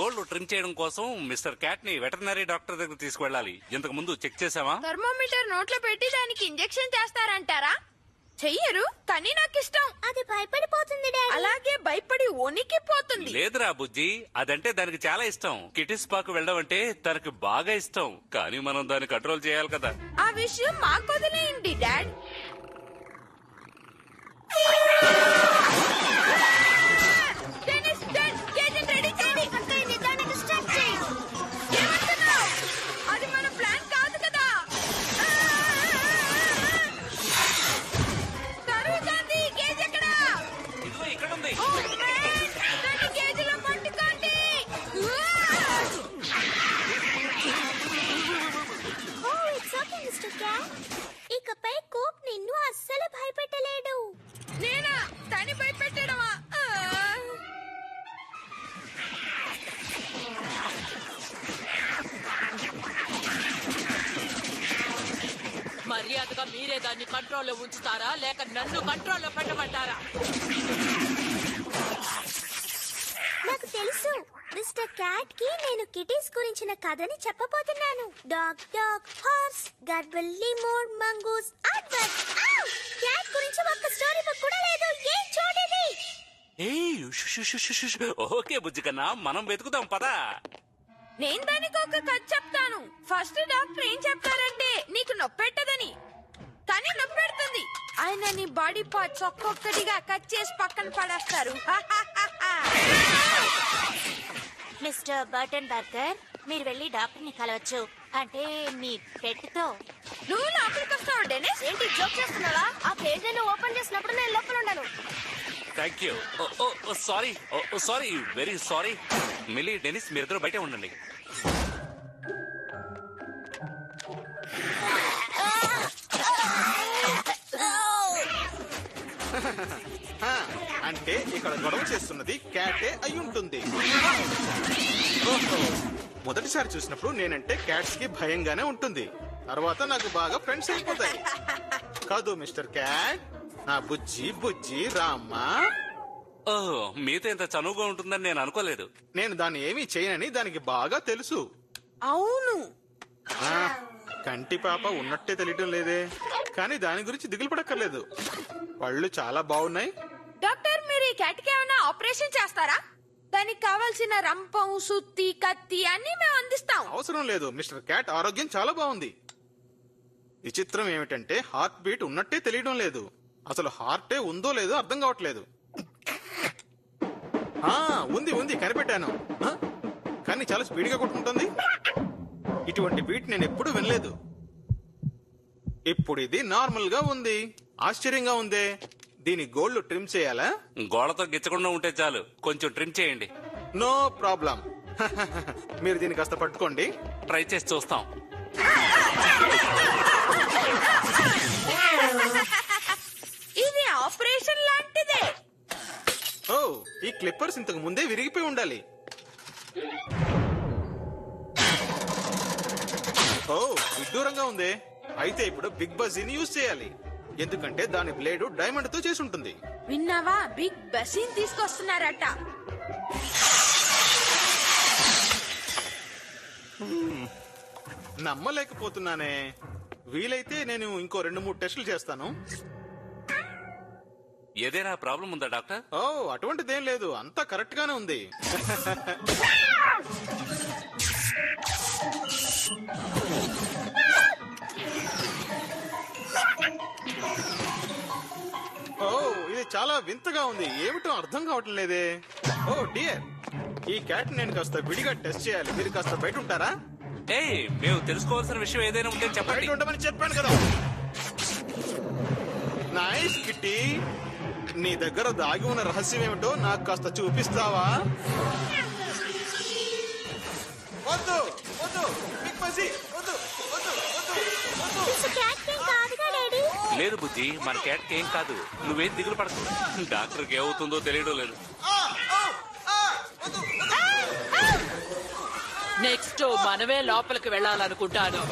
Gold trim చేయడం కోసం mister cat ని వెటర్నరీ డాక్టర్ దగ్గర తీసుకువెళ్ళాలి. ఇంతకు ముందు చెక్ చేసావా? థర్మోమీటర్ నోట్లో పెట్టి దానికి ఇంజెక్షన్ చేస్తారంటారా? చెయ్యరు, కానీ నాకు ఇష్టం. అది భయపడిపోతుంది డాడీ. అలాగే భయపడి వణికిపోతుంది. లేదురా బుజ్జి, అదంటే దానికి చాలా ఇష్టం. కిటిస్ పాకు వెళ్ళడం అంటే తనకి బాగా ఇష్టం. కానీ మనం దాన్ని కంట్రోల్ చేయాలి కదా. ఆ విషయం మాకు వదిలేయండి డాడ్. అది మన ప్లాన్ కాదు కదా. ఇదిగో ఇక్కడ ఉంది. కేజీలో పట్టుకోండి. ఇకపై కోక్ నిన్ను అస్సలు భయపెట్టలేడు. నేనా దాన్ని భయపెట్టడమా? మర్యాదగా మీరే దాన్ని కంట్రోల్లో ఉంచుతారా లేక నన్ను కంట్రోల్లో పెట్టమంటారా? నాకు తెలుసు, మిస్టర్ క్యాట్ కి నేను కిటీస్ గురించిన కథని చెప్పబోతున్నాను. డాగ్ డాగ్ హార్స్ గర్బల్లీ మోర్ మంగూస్ అడ్వర్ట్. క్యాట్ గురించి ఒక్క స్టోరీ బుక్ కూడా లేదు. ఏం చూడది. ఓకే బుజ్జి కన్నా, మనం వెతుకుదాం పదా. నేను దానికి ఒక కథ చెప్తాను. ఫస్ట్ డాక్టర్ ఏం చెప్తారంటే నీకు నొప్పెట్టదని, కానీ నొప్పెడుతుంది. ఆయన నీ బాడీ పార్ట్స్ ఒక్కొక్కటిగా కట్ చేసి పక్కన పడేస్తారు. మిస్టర్ బర్టన్ బర్గర్, మీరు వెళ్ళి డాక్టర్ ని కలవచ్చు. అంటే మీ పెట్ తో. నువ్వు లోపలికి వస్తావు డెనిస్. ఏంటి జోక్ చేస్తున్నావా? ఆ పేజ్ నువ్వు ఓపెన్ చేసినప్పుడు నేను లోపల ఉన్నాను. Thank you. Sorry sorry, very sorry. Milli, Denis మీరిద్దరు బయట ఉండండి. అంటే ఇక్కడ గొడవ చేస్తున్నది క్యాటే అయి ఉంటుంది. మొదటిసారి చూసినప్పుడు నేనంటే క్యాట్స్ కి భయంగానే ఉంటుంది. తర్వాత నాకు బాగా ఫ్రెండ్స్ అయిపోతాయి. కాదు మిస్టర్ క్యాట్, నా బుజ్జి బుజ్జి రామ్మ. ఓహో, మీతో ఇంత చనువుగా ఉంటుందని నేను అనుకోలేదు. నేను దాన్ని ఏమీ చేయనని దానికి బాగా తెలుసు. అవును, ఆ, కంటి పాప ఉన్నట్టే తెలియటం లేదే. కానీ దాని గురించి దిగులు పడక్కర్లేదు. పళ్ళు చాలా బాగున్నాయి. డాక్టర్ మీరు ఈ క్యాట్ కి ఏమైనా ఆపరేషన్ చేస్తారా? దానికి కావాల్సిన రంపం, సుత్తి, కత్తి అన్ని మేము అందిస్తాం. అవసరం లేదు. మిస్టర్ క్యాట్ ఆరోగ్యం చాలా బాగుంది. విచిత్రం ఏమిటంటే హార్ట్ బీట్ ఉన్నట్టే తెలియడం లేదు. అసలు హార్టే ఉందో లేదో అర్థం కావట్లేదు. ఉంది ఉంది, కనిపెట్టాను. కానీ చాలా స్పీడ్ గా కొట్టుకుంటుంది. ఇటువంటి బీట్ నేను ఎప్పుడూ వినలేదు. ఇప్పుడు ఇది నార్మల్ గా ఉంది. ఆశ్చర్యంగా ఉందే. దీని గోళ్లు ట్రిమ్ చేయాలా? గోడతో గిచ్చకుండా ఉంటే చాలు, కొంచెం ట్రిమ్ చేయండి. No problem. మీరు దీన్ని కాస్త పట్టుకోండి. ట్రై చేసి చూస్తాం. ఇది ఆపరేషన్ లాంటిదే. ఓ, ఈ క్లిప్పర్స్ ఇంతకు ముందే విరిగిపోయి ఉండాలి. ఓ, విడ్డూరంగా ఉంది. అయితే ఇప్పుడు బిగ్ బజీని యూజ్ చేయాలి. ఎందుకంటే దాని బ్లేడు డైమండ్ తో చేసి ఉంటుంది. విన్నావా, బిగ్ బసీన్ తీసుకొస్తున్నారట. నమ్మలేకపోతున్నానే. వీలైతే నేను ఇంకో 2-3 టెస్టులు చేస్తాను. ఏదైనా ప్రాబ్లం ఉందా డాక్టర్? ఓ, అటువంటిదేం లేదు. అంతా కరెక్ట్ గానే ఉంది. ఓ, ఇది చాలా వింతగా ఉంది. ఏమిటో అర్థం కావటం లేదే. ఓ డియర్, ఈ క్యాట్ నేను కాస్త విడిగా టెస్ట్ చేయాలి. మీరు కాస్త బయట ఉంటారా? మేము తెలుసుకోవాల్సిన విషయం ఏదైనా ఉంటే చెప్పండి. బయట ఉండమని చెప్పాను కదా. నైస్ కిట్టి, నీ దగ్గర దాగి ఉన్న రహస్యం ఏమిటో నాకు కాస్త చూపిస్తావా? వద్దు వద్దు, బిగ్ బజీ, వద్దు వద్దు వద్దు వద్దు. లేదు బుజ్జి, మన క్యాట్ ఏం కాదు. నువ్వేం దిగులు పడకు. డాక్టర్కి ఏమవుతుందో తెలియడం లేదు. నెక్స్ట్ మనమే లోపలికి వెళ్ళాలనుకుంటాను.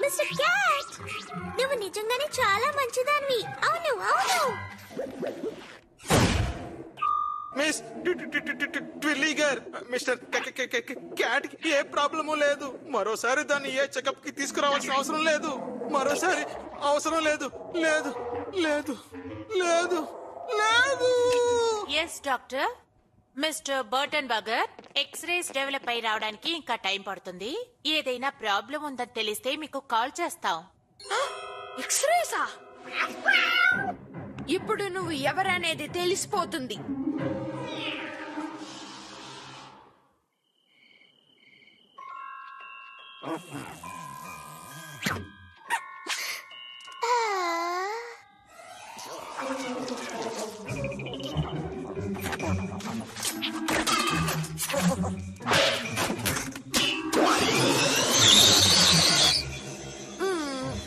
మిస్టర్ క్యాట్, నువ్వు నిజంగానే చాలా మంచిదానివి. అవును అవును. మిస్ ట్విల్లీ గారు, మిస్టర్ క్యాట్ కి ఏ ప్రాబ్లము లేదు. మరోసారి దాన్ని ఏ చెకప్ కి తీసుకురావాల్సిన అవసరం లేదు. మరోసారి అవసరం లేదు. లేదు లేదు లేదు లేదు. Yes doctor. Mister Burton Bugger, x-rays develop అయి రావడానికి ఇంకా టైం పడుతుంది. ఏదైనా ప్రాబ్లం ఉందని తెలిస్తే మీకు కాల్ చేస్తాం. ఎక్స్రేసా? ఇప్పుడు నువ్వు ఎవరనేది తెలిసిపోతుంది.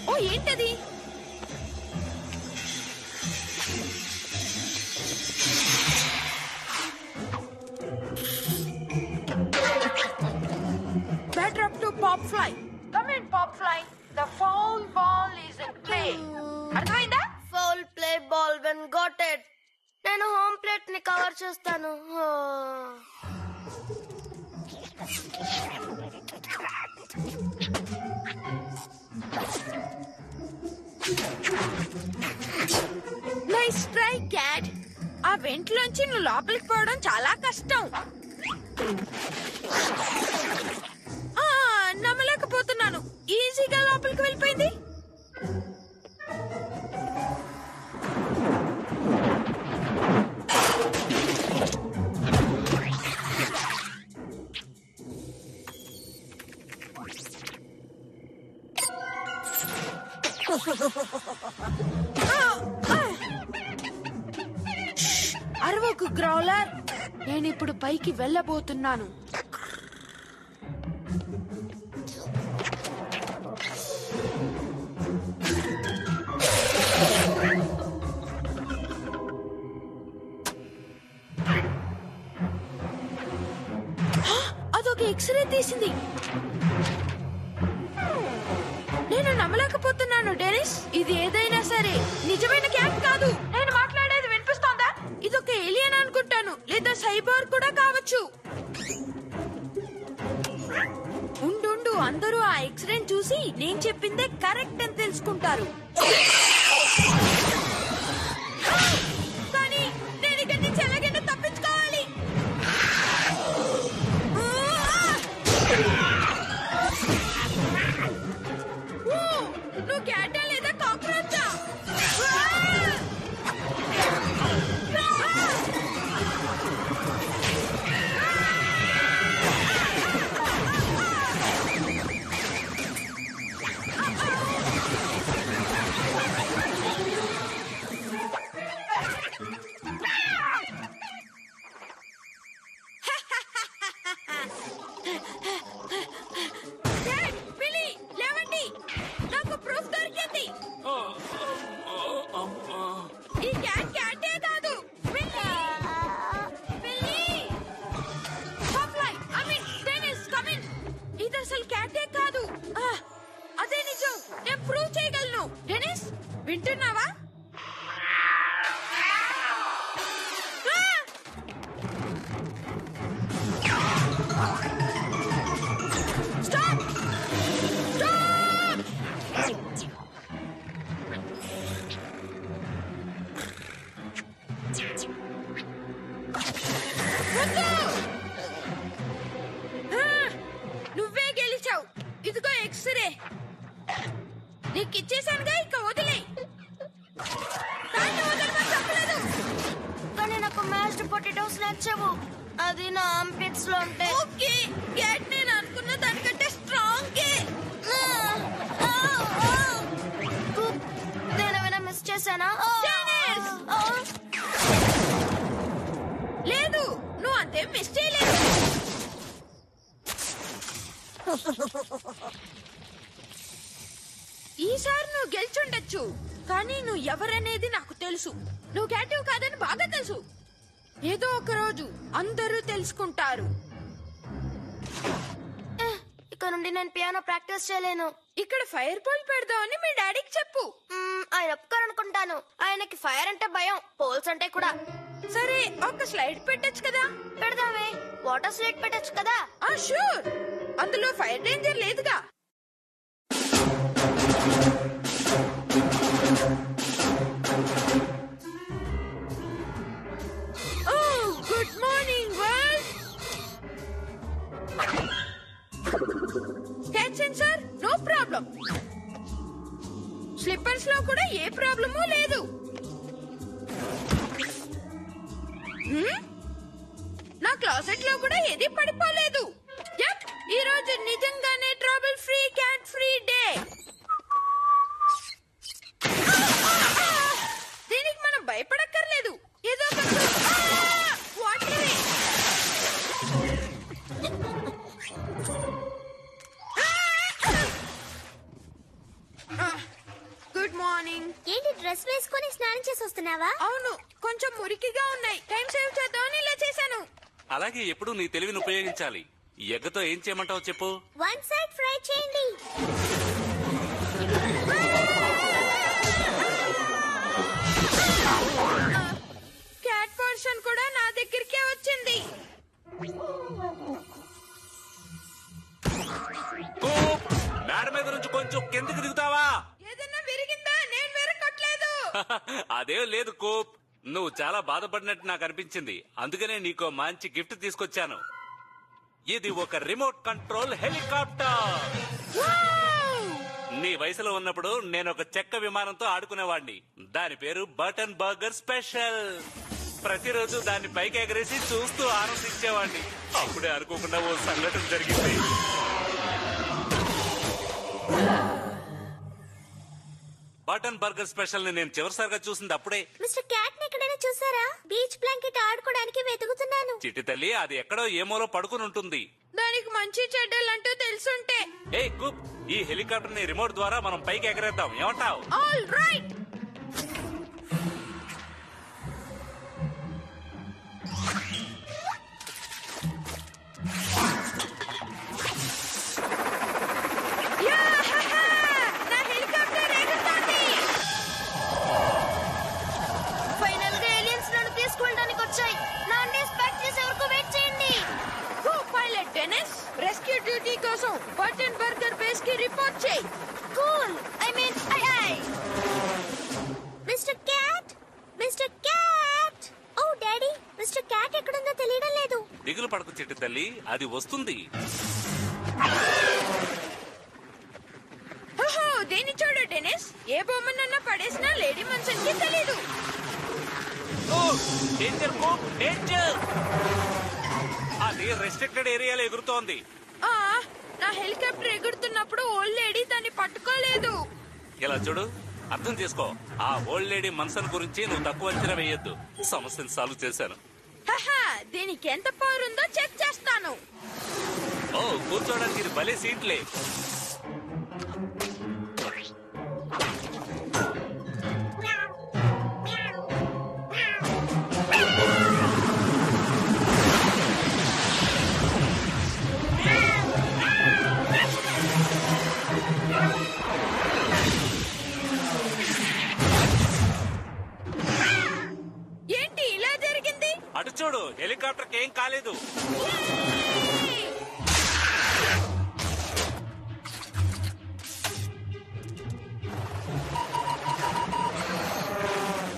ఓ ఏంటది? Better up to pop fly. Come in, pop fly. The foul ball is in play. అర్థమైందా? Foul play ball when got it. నేను హోమ్ ప్లేట్ ని కవర్ చేస్తాను. Nice try cat. ఆ వెంట్లోంచి నువ్వు లోపలికి పోవడం చాలా కష్టం. నమ్మలేకపోతున్నాను. ఈజీగా లోపలికి వెళ్ళిపోయింది. అరవకు గ్రౌలర్. నేను ఇప్పుడు పైకి వెళ్ళబోతున్నాను. అదొక ఎక్స్రే తీసింది. నేను నమ్మలేకపోతున్నాను డెనిస్. ఇది ఏదైనా సరే నిజమైన క్యాట్ కాదు. నేను మాట్లాడేది వినిపిస్తోందా? ఇదొక ఏలియన్ అనుకుంటాను, లేదా సైబర్ కూడా కావచ్చు. ఉండు, అందరూ ఆ ఎక్స్రే చూసి నేను చెప్పిందే కరెక్ట్ అని తెలుసుకుంటారు. కానీ నేను ఇక్కడి నుంచి ఎలాగైనా తప్పించుకోవాలి. నువ్వు క్యాటా లేదా కాక్రోచా? వింటున్నావా? స్టాప్! నువ్వే గెలిచావు. ఇదిగో ఎక్స్రే. నీకు ఇచ్చేసానుగా, ఇక వదిలే. కానీ నాకు మ్యాష్డ్ పొటాటోస్ నచ్చవు. అది నా ఆంపిట్స్ లో ఉంటాయి. ఓకే, క్యాట్ నేను అనుకున్న దానికంటే స్ట్రాంగ్. నేనేమైనా మిస్ చేశానా? లేదు, నువ్వు అంతే మిస్ చేయలేదు. ఈసారి నువ్వు గెలిచుండొచ్చు, కానీ నువ్వు ఎవరనేది నాకు తెలుసు. నువ్వు క్యాటివ్ కాదని బాగా తెలుసు. ఏదో ఒక రోజు అందరూ తెలుసుకుంటారు. ఇక నుండి నేను పియానో ప్రాక్టీస్ చేయలేను. ఇక్కడ ఫైర్ పోల్ పెడదామని మీ డాడీకి చెప్పు. ఆయన ఒప్పుకోరనుకుంటాను. ఆయనకి ఫైర్ అంటే భయం, పోల్స్ అంటే కూడా. సరే ఒక స్లైడ్ పెట్టొచ్చు కదా. పెడదామే. వాటర్ స్లైడ్ పెట్టచ్చు కదా. షూర్, అందులో ఫైర్ డేంజర్ లేదుగా. Good morning world. Catch sensor no problem. Slippers లో కూడా ఏ ప్రాబ్లమూ లేదు. నా క్లాసెట్ లో కూడా ఏది పడిపోలేదు. యప్, ఈ రోజు నిజంగానే trouble free cat free day. దీనికి మనం భయపడక్కర్లేదు. ఏదో గుడ్ మార్నింగ్. ఏంటి డ్రెస్ వేసుకొని స్నానం చేసి వస్తున్నావా? అవును, కొంచెం మురికిగా ఉన్నాయి. టైం సేవ్ చేద్దామని ఇలా చేశాను. అలాగే ఎప్పుడు నీ తెలివిని ఉపయోగించాలి. ఎగ్గతో ఏం చేయమంటావు చెప్పు. వన్ సైడ్ ఫ్రై చేయండి. క్యాట్ పర్సన్ కూడా నా దగ్గరికే వచ్చింది. మేడ మీద నుంచి కొంచెం కిందకి దిగుతావా? ఏదన్నా విరిగిందా? నేను విరగట్లేదు. అదేం లేదు కోప్, నువ్వు చాలా బాధపడినట్టు నాకు అనిపించింది. అందుకనే నీకో మంచి గిఫ్ట్ తీసుకొచ్చాను. ఇది ఒక రిమోట్ కంట్రోల్ హెలికాప్టర్. నీ వయసులో ఉన్నప్పుడు నేను ఒక చెక్క విమానంతో ఆడుకునేవాడిని. దాని పేరు బటన్ బర్గర్ స్పెషల్. ప్రతిరోజు దాన్ని పైకి ఎగరేసి చూస్తూ ఆనందించేవాడిని. అప్పుడే అనుకోకుండా ఓ సంఘటన జరిగింది. బటన్ బర్గర్ స్పెషల్ ని నేను చివరిసారిగా చూసింది అప్పుడే. మిస్టర్ క్యాట్ ని ఎక్కడైనా చూసారా? బీచ్ బ్లాంకెట్ ఆడుకోవడానికి వెతుకుతున్నాను. చిట్టి తల్లి, అది ఎక్కడో ఏమోలో పడుకుని ఉంటుంది. దానికి మంచి చెడ్డలంటూ తెలుసుంటే. ఏ కుప్, ఈ హెలికాప్టర్ ని రిమోట్ ద్వారా మనం పైకి ఎగరేద్దాం, ఏమంటావ్? All right. నా హెలికాప్టర్ ఎగురుతోంది. ఫైనల్ గా ఏలియన్స్ నన్ను తీసుకెళ్ళడానికి వచ్చాయి. నా ఇన్స్పెక్ట్ చేసే వరకు వెయిట్ చేయండి. Copilot Denis, rescue duty కోసం బటన్ బర్గర్ బేస్ కి రిపోర్ట్ చేయి. Cool, I mean I. Mister Cat, mister Cat. Oh daddy, mister Cat ఎక్కడుందో తెలియడం లేదు. దిగులు పడకు చిట్టి తల్లి, అది వస్తుంది. ఓహో, దీన్ని చూడు డెనిస్. ఏ బొమ్మనన్నా పడేసినా లేడీ మన్సన్ కి తెలీదు. Danger cope, danger. అది రెస్ట్రిక్టెడ్ ఏరియాలో ఎగురుతోంది. నా హెలికాప్టర్ ఎగురుతున్నప్పుడు ఓల్డ్ లేడీ దాన్ని పట్టుకోలేదు. ఇలా చూడు, అర్థం చేసుకో. ఆ ఓల్డ్ లేడీ మన్సన్ గురించి నువ్వు తక్కువ అంచనా వేయొద్దు. సమస్యను సాల్వ్ చేశాను. దీనికి ఎంత పవర్ ఉందో చెక్ చేస్తాను. ఓ, కూర్చోడానికి ఇది భలే సీట్లే. ఏంటి ఇలా జరిగింది? అటు చూడు, హెలికాప్టర్ ఏం కాలేదు.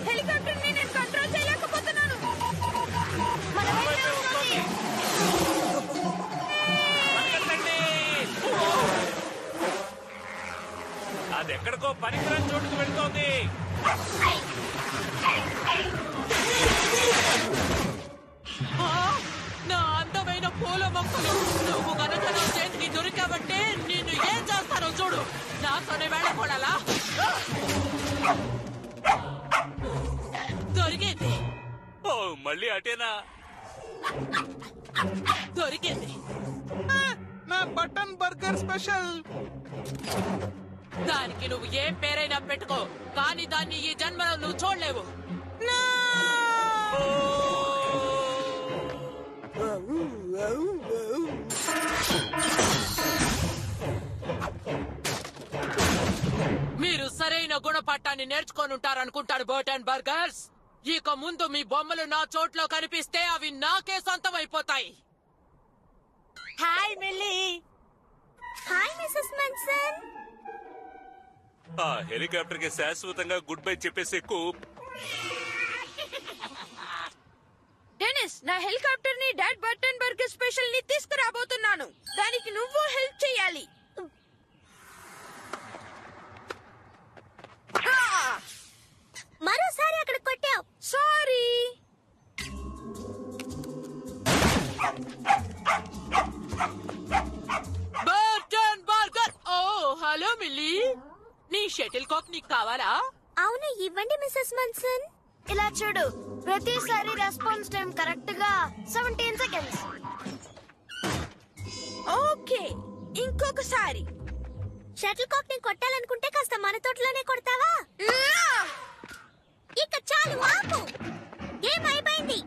హెలికాప్టర్ ని నేను కంట్రోల్ చేయలేకపోతున్నాను. అది ఎక్కడికో పనికిరాని చోటుకు వెళ్తోంది. నా అందమైన పూల మొక్కలు, నువ్వు కనుక నా చేతికి దొరికావంటే నిన్ను ఏం చేస్తానో చూడు. నాతోనే వెళ్ళకూడాలా? దొరికింది, ఓ, మళ్ళీ అటేనా? దొరికింది. నా బటన్ బర్గర్ స్పెషల్. దానికి నువ్వు ఏ పేరైనా పెట్టుకో, కానీ దాన్ని ఈ జన్మలో నువ్వు చూడలేవు. మీరు సరైన గుణపాఠాన్ని నేర్చుకొని ఉంటారనుకుంటాను బటన్ బర్గర్స్. ఇక ముందు మీ బొమ్మలు నా చోట్లో కనిపిస్తే అవి నాకే సొంతం అయిపోతాయి. Hi Millie. Hi Mrs Munson. ఆ హెలికాప్టర్ కి శాశ్వతంగా గుడ్ బై చెప్పేసి కూప్. డెనిస్, నా హెలికాప్టర్ ని డాడ్ బర్టన్ బర్గర్ స్పెషల్ ని తీసుకురాబోతున్నాను. దానికి నువ్వు హెల్ప్ చేయాలి. మరోసారి అక్కడ కొట్టావు. Sorry. Burton Burger. Oh hello Millie, నీ షటిల్ కాక్ నీకు కావాలా? అవును, ఇవ్వండి మిస్సెస్ మన్సన్. ఇలా చూడు, ప్రతిసారి రెస్పాన్స్ టైం కరెక్ట్ గా 17 సెకండ్స్. ఓకే, ఇంకొకసారి. షటిల్ కాక్ ని కొట్టాలనుకుంటే కాస్త మన తోటలోనే కొడతావా? ఇక చాలు, ఆపు. గేమ్ అయిపోయింది.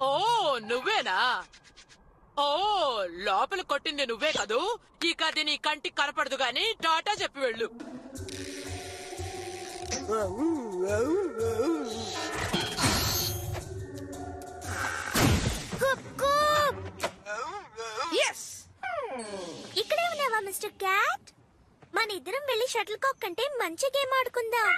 ఓ నువ్వేనా? ఓ లోపల కొట్టింది నువ్వే కదూ. ఇక అది నీ కంటికి కనపడదు గాని టాటా చెప్పి వెళ్ళు. ఎస్. ఇక్కడే ఉన్నావా మిస్టర్ క్యాట్? మన ఇద్దరం వెళ్ళి షటిల్ కాక్ కంటే మంచి గేమ్ ఆడుకుందాం.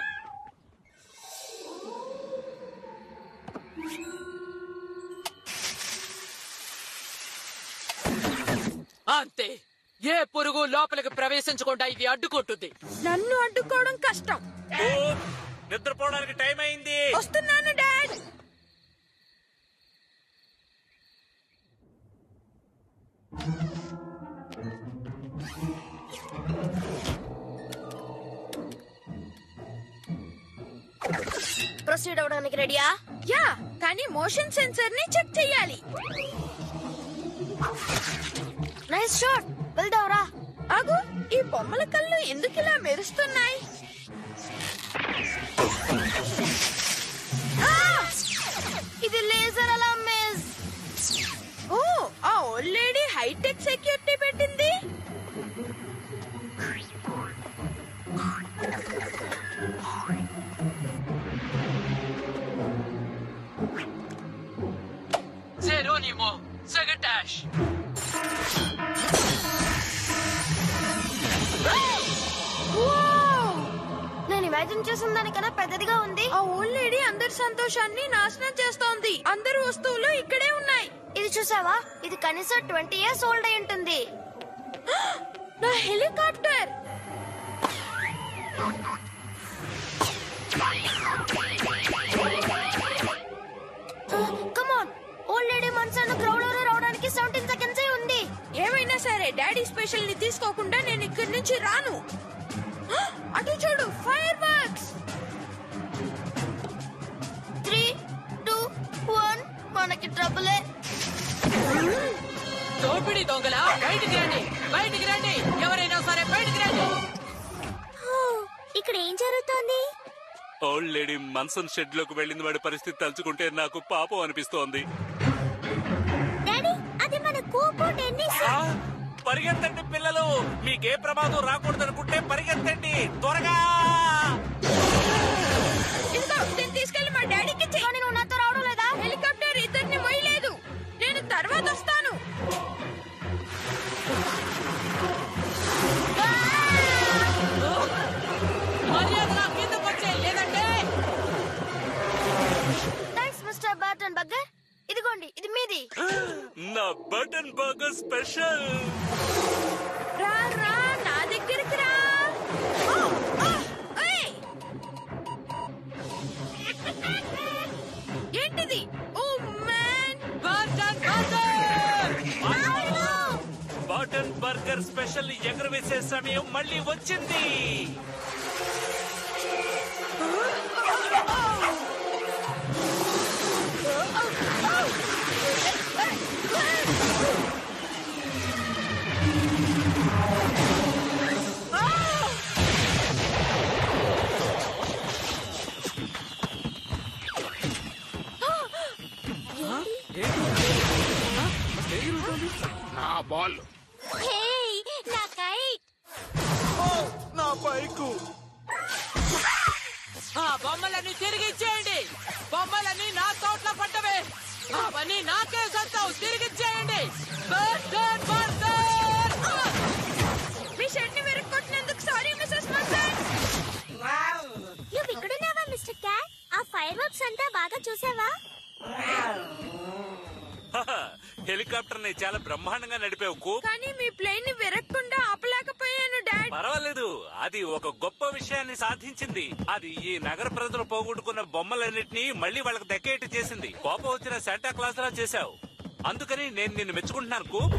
అంతే, ఏ పురుగు లోపలికి ప్రవేశించకుండా ఇది అడ్డుకుంటుంది. నన్ను అడ్డుకోవడం కష్టం. కూప్, నిద్రపోవడానికి టైం అయింది. వస్తున్నాను డాడ్. ప్రొసీడ్ అవడానికి రెడీయా? యా, కానీ మోషన్ సెన్సర్ ని చెక్ చెయ్యాలి. Nice shot. వెళ్దాంరా. అగు, ఈ బొమ్మల కళ్ళు ఎందుకు ఇలా మెరుస్తున్నాయి? ఇది లేజర్ అలారం మిస్. ఓ, ఆ ఓల్డ్ లేడీ హైటెక్ సెక్యూరిటీ పెట్టింది. జెరోనిమో సెగటాష్. నేను ఇమాజిన్ చేసిన దానికన్నా పెద్దదిగా ఉంది. ఆ ఓల్డ్ లేడీ అందరి సంతోషాన్ని నాశనం చేస్తోంది. అందరి వస్తువులు ఇక్కడే ఉన్నాయి. ఇది చూసావా? ఇది కనీసం 20 years ఓల్డ్ అయి ఉంటుంది. నా helicopter. Come on, old lady Munson crowd లో రావడానికి 17 సెకండ్స్ ఉంది. ఏమైనా సరే డాడీ స్పెషల్ ని తీసుకోకుండా నేను ఇక్కడి నుంచి రాను. అటు చూడు, ఫైర్ వర్క్స్. 3, 2, 1. మనకి ట్రబులే. దోపిడి దొంగల బయటికి రండి, బయటికి రండి, ఎవరైనా సరే బయటికి రండి. ఇక్కడ ఏం జరుగుతోంది? ఓల్డ్ లేడీ మన్సన్ షెడ్ లోకి వెళ్ళింది. వాడి పరిస్థితి తలుచుకుంటే నాకు పాపం అనిపిస్తోంది. డాడీ, అది మన కూపు టెన్నిస్. ఆ, పరిగెత్తండి పిల్లలు, మీకే ప్రమాదం రాకూడదనుకుంటే పరిగెత్తండి త్వరగా. ఇదిగో, నేను తీసుకెళ్లి మా డాడీకి చెయ్యి. కానీ నువ్వు నాతో రావడం లేదా? హెలికాప్టర్ ఇద్దరిని మొయ్యలేదు. నేను తర్వాత వస్తాను. మర్యాదగా కిందకు వచ్చే, లేదంటే. Thanks mister Burton burger. ఇదిగోండి, ఇది మీది. నా బటన్ బర్గర్ స్పెషల్. రా రా, నా దగ్గరికి రా. ఓ, ఆ, ఏయ్. ఏంటిది? Oh man. Burton Burger. Button burger special ఎగరవేసే సమయం మళ్ళీ వచ్చింది. నా బాల్. హే, నా కైట్. బొమ్మలన్నీ తిరిగి ఇచ్చేయండి. బొమ్మలన్నీ నా తోటలో పడ్డవే. అవన్నీ నాకే సొంతం. తిరిగిచ్చేయండి. Burger burger. మీ షర్ట్ ని విరక్కొట్టినందుకు సారీ మిస్సెస్ మస్టర్. నువ్వు ఇక్కడున్నావా మిస్టర్ క్యాట్? ఆ ఫైర్ వర్క్స్ అంతా బాగా చూసావా? హెలికాప్టర్ ని చాలా బ్రహ్మాండంగా నడిపావు కూప్. కానీ మీ ప్లేన్ ని విరక్కుండా ఆపలేకపోయాను డాడ్. పర్వాలేదు, అది ఒక గొప్ప విషయాన్ని సాధించింది. అది ఈ నగర ప్రజలు పోగొట్టుకున్న బొమ్మలన్నిటినీ మళ్ళీ వాళ్ళకి దక్కేట్టు చేసింది. కోపం వచ్చిన శాంటా క్లాస్ లా చేశావు. అందుకని నేను నిన్ను మెచ్చుకుంటున్నాను కూప్.